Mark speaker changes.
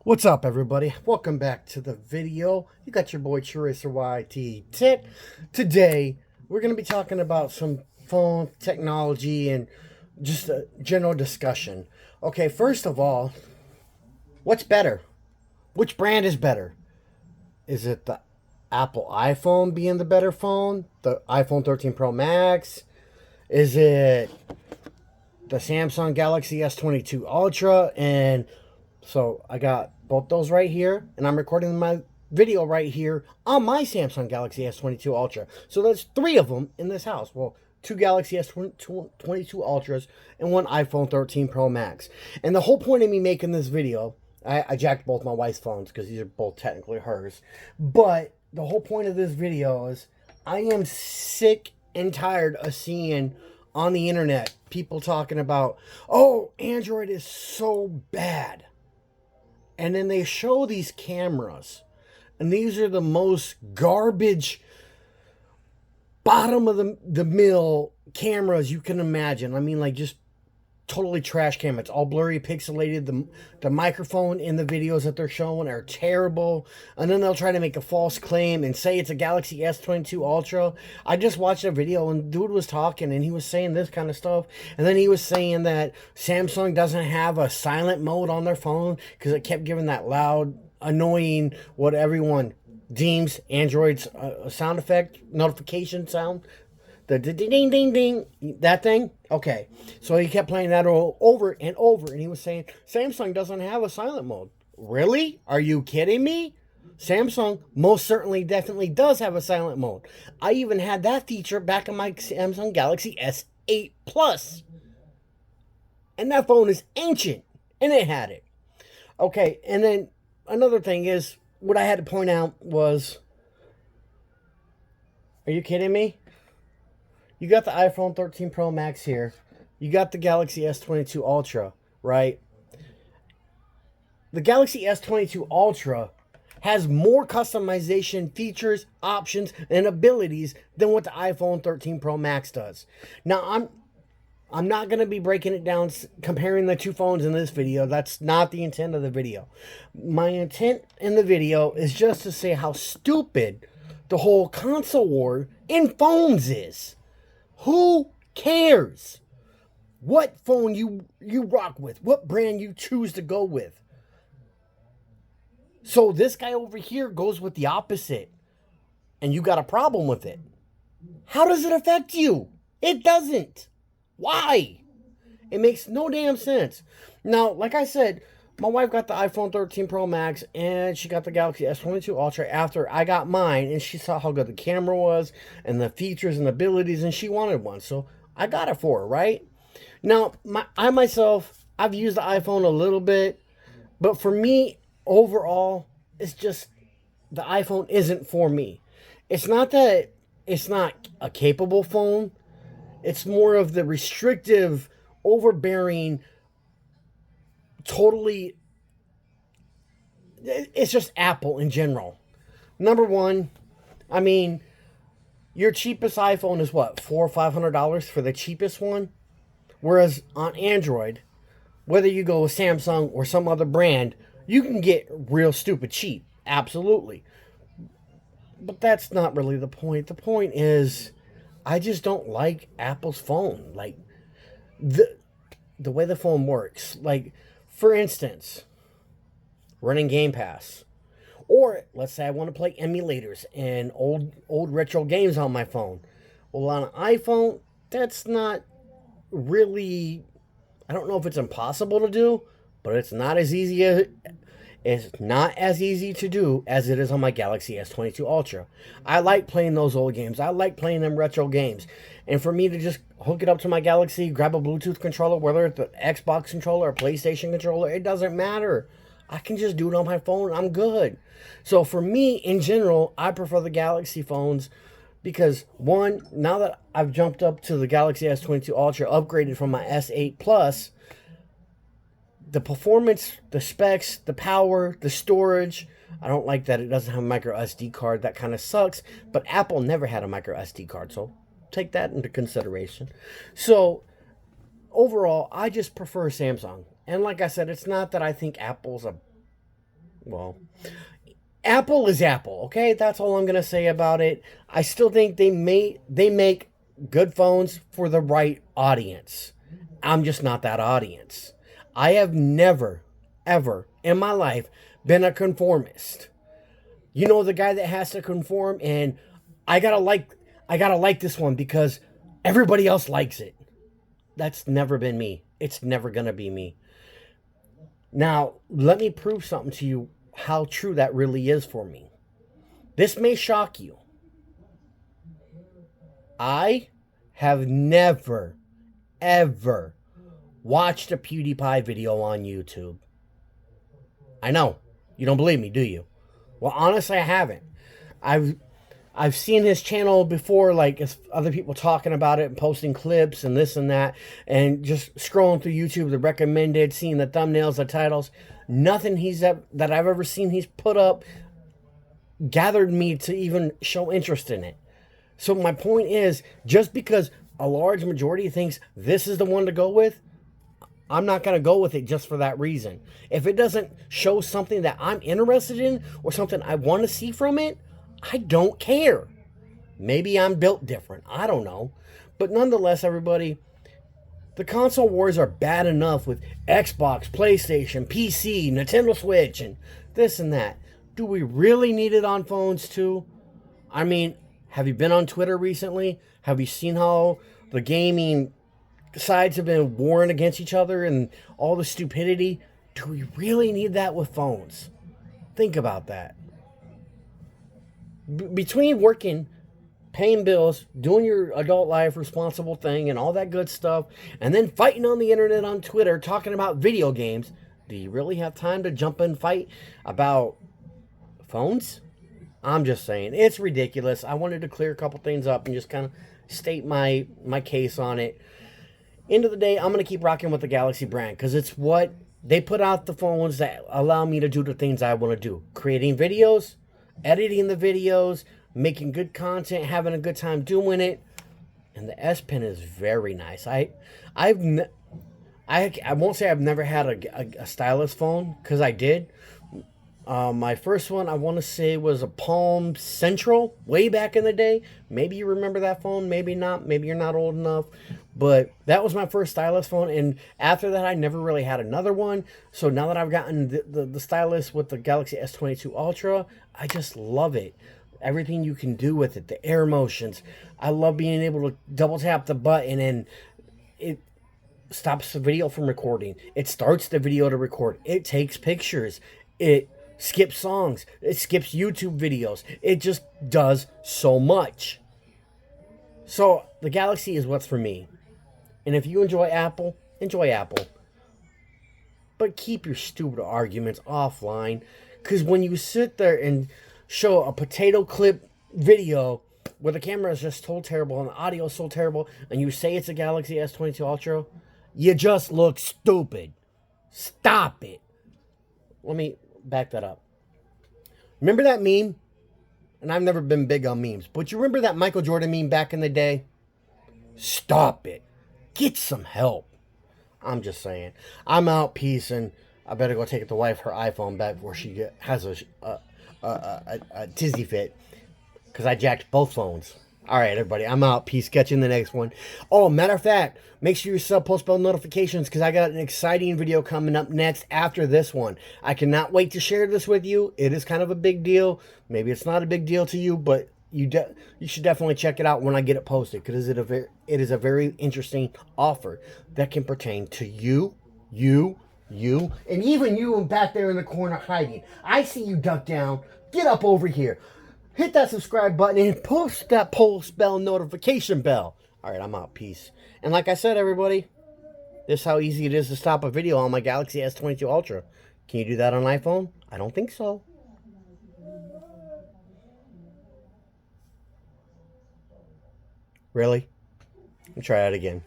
Speaker 1: What's up, everybody? Welcome back to the video. You got your boy TruRacer YT Tech. Today, we're going to be talking about some phone technology and just a general discussion. Okay, first of all, what's better? Which brand is better? Is it the Apple iPhone being the better phone? The iPhone 13 Pro Max? Is it the Samsung Galaxy S22 Ultra? And so I got both those right here, and I'm recording my video right here on my Samsung Galaxy S22 Ultra. So there's three of them in this house. Well, two Galaxy S22 Ultras and one iPhone 13 Pro Max. And the whole point of me making this video, I jacked both my wife's phones because these are both technically hers. But the whole point of this video is I am sick and tired of seeing on the internet people talking about, oh, Android is so bad. And then they show these cameras, and these are the most garbage, bottom of the mill cameras you can imagine. I mean, like, just totally trash camera. It's all blurry, pixelated. The microphone in the videos that they're showing are terrible. And then they'll try to make a false claim and say it's a Galaxy S22 Ultra. I just watched a video and dude was talking and he was saying this kind of stuff. And then he was saying that Samsung doesn't have a silent mode on their phone because it kept giving that loud, annoying, what everyone deems Android's sound effect, notification sound. The ding ding ding ding, that thing. Okay, so he kept playing that over and over, and he was saying Samsung doesn't have a silent mode. Really? Are you kidding me? Samsung most certainly, definitely does have a silent mode. I even had that feature back on my Samsung Galaxy S8 Plus, and that phone is ancient, and it had it. Okay, and then another thing is what I had to point out was, are you kidding me? You got the iPhone 13 Pro Max here. You got the Galaxy S22 Ultra, right? The Galaxy S22 Ultra has more customization features, options, and abilities than what the iPhone 13 Pro Max does. Now, I'm not going to be breaking it down, comparing the two phones in this video. That's not the intent of the video. My intent in the video is just to say how stupid the whole console war in phones is. Who cares what phone you rock with, what brand you choose to go with? So this guy over here goes with the opposite, and you got a problem with it. How does it affect you? It doesn't. Why? It makes no damn sense. Now, like I said, my wife got the iPhone 13 Pro Max, and she got the Galaxy S22 Ultra after I got mine, and she saw how good the camera was, and the features and abilities, and she wanted one, so I got it for her, right? Now, I myself, I've used the iPhone a little bit, but for me, overall, it's just, the iPhone isn't for me. It's not that it's not a capable phone, it's more of the restrictive, overbearing, totally, it's just Apple in general. Number one, I mean, your cheapest iPhone is what, $400 or $500 for the cheapest one? Whereas on Android, whether you go with Samsung or some other brand, you can get real stupid cheap. Absolutely. But that's not really the point. The point is, I just don't like Apple's phone. Like, the way the phone works. Like, for instance, running Game Pass. Or, let's say I want to play emulators and old retro games on my phone. Well, on an iPhone, that's not really, I don't know if it's impossible to do, but it's not as easy to do as it is on my Galaxy S22 Ultra. I like playing those old games. I like playing them retro games. And for me to just hook it up to my Galaxy, grab a Bluetooth controller, whether it's the Xbox controller or PlayStation controller, it doesn't matter. I can just do it on my phone. I'm good. So for me, in general, I prefer the Galaxy phones because, one, now that I've jumped up to the Galaxy S22 Ultra, upgraded from my S8 Plus, the performance, the specs, the power, the storage, I don't like that it doesn't have a micro SD card. That kind of sucks. But Apple never had a micro SD card, so take that into consideration. So overall, I just prefer Samsung. And like I said, it's not that I think Apple's a Well, Apple is Apple, okay? That's all I'm going to say about it. I still think they make good phones for the right audience. I'm just not that audience. I have never ever in my life been a conformist. You know, the guy that has to conform, and I got to like I got to like this one because everybody else likes it. That's never been me. It's never going to be me. Now, let me prove something to you how true that really is for me. This may shock you. I have never, ever watched a PewDiePie video on YouTube. I know. You don't believe me, do you? Well, honestly, I haven't. I've I've seen his channel before, like other people talking about it and posting clips and this and that, and just scrolling through YouTube, the recommended, seeing the thumbnails, the titles. Nothing that I've ever seen he's put up gathered me to even show interest in it. So my point is, just because a large majority thinks this is the one to go with, I'm not going to go with it just for that reason. If it doesn't show something that I'm interested in or something I want to see from it, I don't care. Maybe I'm built different. I don't know. But nonetheless, everybody, the console wars are bad enough with Xbox, PlayStation, PC, Nintendo Switch, and this and that. Do we really need it on phones too? I mean, have you been on Twitter recently? Have you seen how the gaming sides have been warring against each other and all the stupidity? Do we really need that with phones? Think about that. Between working, paying bills, doing your adult life responsible thing and all that good stuff, and then fighting on the internet on Twitter talking about video games, do you really have time to jump in and fight about phones? I'm just saying, it's ridiculous. I wanted to clear a couple things up and just kind of state my case on it. End of the day, I'm going to keep rocking with the Galaxy brand because it's what they put out, the phones that allow me to do the things I want to do. Creating videos, editing the videos, making good content, having a good time doing it. And the S Pen is very nice. I won't say I've never had a stylus phone because I did. My first one, I want to say, was a Palm Central way back in the day. Maybe you remember that phone, maybe not. Maybe you're not old enough. But that was my first stylus phone. And after that, I never really had another one. So now that I've gotten the stylus with the Galaxy S22 Ultra, I just love it. Everything you can do with it, the air motions. I love being able to double tap the button and it stops the video from recording. It starts the video to record. It takes pictures. It skips songs. It skips YouTube videos. It just does so much. So the Galaxy is what's for me. And if you enjoy Apple, enjoy Apple. But keep your stupid arguments offline. Because when you sit there and show a potato clip video where the camera is just so terrible and the audio is so terrible, and you say it's a Galaxy S22 Ultra, you just look stupid. Stop it. Let me back that up. Remember that meme? And I've never been big on memes, but you remember that Michael Jordan meme back in the day? Stop it. Get some help. I'm just saying. I'm out. Peace, and I better go take the wife her iPhone back before she has a tizzy fit, because I jacked both phones. All right, everybody, I'm out. Peace. Catch you in the next one. Oh, matter of fact, make sure you sub, post bell notifications, because I got an exciting video coming up next after this one. I cannot wait to share this with you. It is kind of a big deal. Maybe it's not a big deal to you, but you should definitely check it out when I get it posted, because it is a very interesting offer that can pertain to you, and even you back there in the corner hiding. I see you duck down. Get up over here. Hit that subscribe button and push that post bell notification bell. All right, I'm out. Peace. And like I said, everybody, this is how easy it is to stop a video on my Galaxy S22 Ultra. Can you do that on iPhone? I don't think so. Really? Let me try that again.